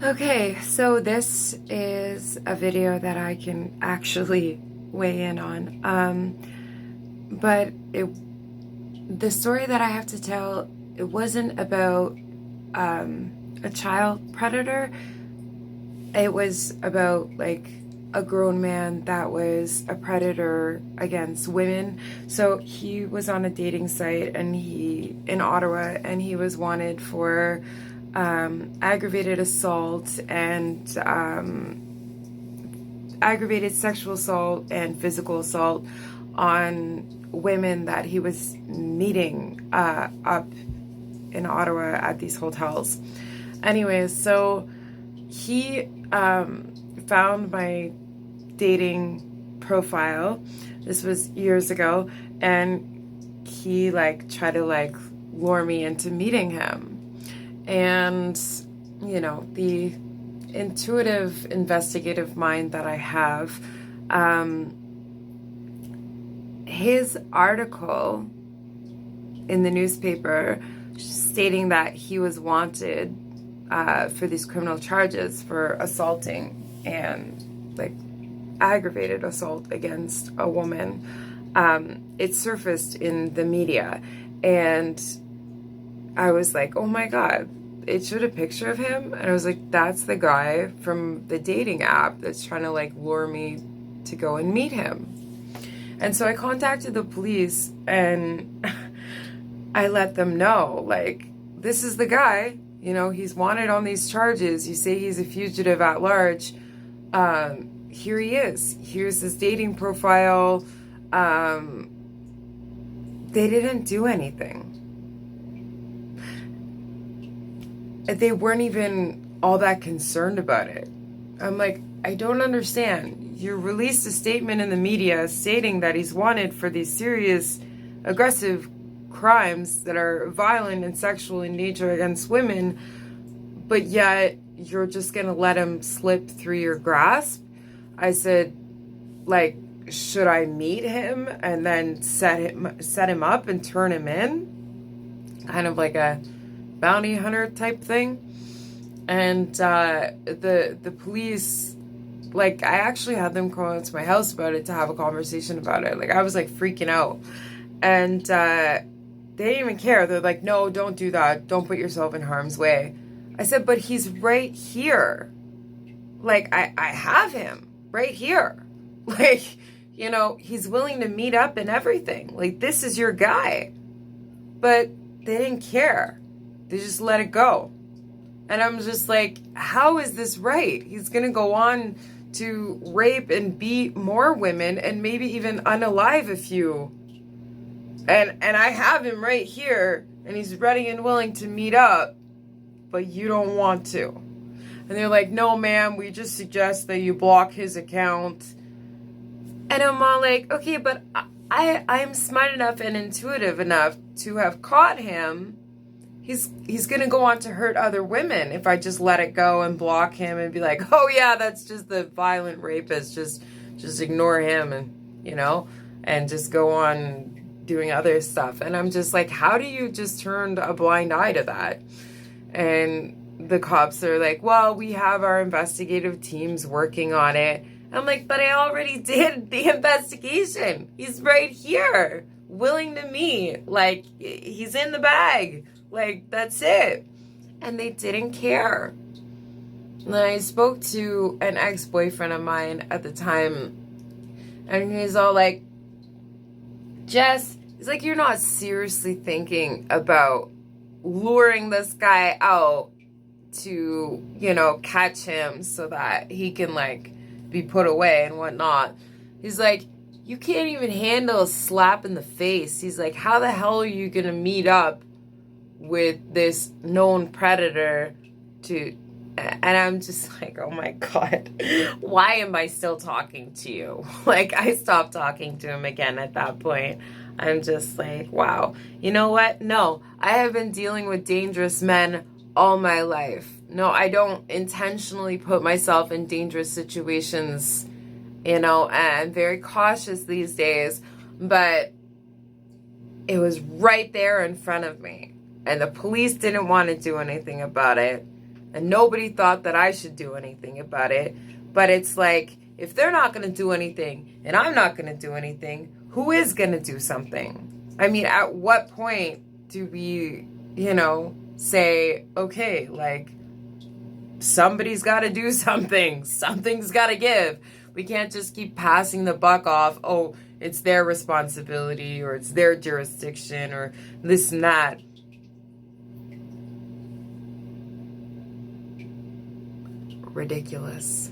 Okay, so this is a video that I can actually weigh in on. The story that I have to tell, it wasn't about a child predator. It was about like a grown man that was a predator against women. So he was on a dating site and in Ottawa, and he was wanted for aggravated assault and aggravated sexual assault and physical assault on women that he was meeting up in Ottawa at these hotels. Anyways, so he found my dating profile. This was years ago, and he tried to lure me into meeting him. And the intuitive investigative mind that I have, his article in the newspaper stating that he was wanted for these criminal charges for assaulting and aggravated assault against a woman, it surfaced in the media, and I was like, oh my God, it showed a picture of him, and I was like, that's the guy from the dating app that's trying to lure me to go and meet him. And so I contacted the police, and I let them know, this is the guy, he's wanted on these charges. You say he's a fugitive at large. Here he is. Here's his dating profile. They didn't do anything. They weren't even all that concerned about it. I'm like, I don't understand. You released a statement in the media stating that he's wanted for these serious, aggressive crimes that are violent and sexual in nature against women, but yet you're just gonna let him slip through your grasp. I said, should I meet him and then set him up and turn him in? Kind of like a bounty hunter type thing. And the police, I actually had them come out to my house about it to have a conversation about it. I was freaking out. And they didn't even care. They're like, no, don't do that. Don't put yourself in harm's way. I said, but he's right here. I have him right here. He's willing to meet up and everything. This is your guy. But they didn't care. They just let it go. And I'm just like, how is this right? He's going to go on to rape and beat more women and maybe even unalive a few. And I have him right here, and he's ready and willing to meet up, but you don't want to. And they're like, no, ma'am, we just suggest that you block his account. And I'm all like, okay, but I'm smart enough and intuitive enough to have caught him. He's going to go on to hurt other women if I just let it go and block him and be like, oh yeah, that's just the violent rapist. Just ignore him and just go on doing other stuff. And I'm just like, how do you just turn a blind eye to that? And the cops are like, well, we have our investigative teams working on it. I'm like, but I already did the investigation. He's right here, willing to meet. He's in the bag. That's it. And they didn't care. And I spoke to an ex-boyfriend of mine at the time, and he's all like, Jess, he's like, you're not seriously thinking about luring this guy out to, catch him so that he can, be put away and whatnot. He's like, you can't even handle a slap in the face. He's like, how the hell are you going to meet up with this known predator and I'm just like, oh my God, why am I still talking to you? I stopped talking to him again at that point. I'm just like, wow, you know what? No, I have been dealing with dangerous men all my life. No, I don't intentionally put myself in dangerous situations, and I'm very cautious these days, but it was right there in front of me. And the police didn't want to do anything about it. and nobody thought that I should do anything about it. But it's like, if they're not going to do anything and I'm not going to do anything, who is going to do something? I mean, at what point do we, say, okay, like, somebody's got to do something. Something's got to give. We can't just keep passing the buck off. Oh, it's their responsibility, or it's their jurisdiction, or this and that. Ridiculous.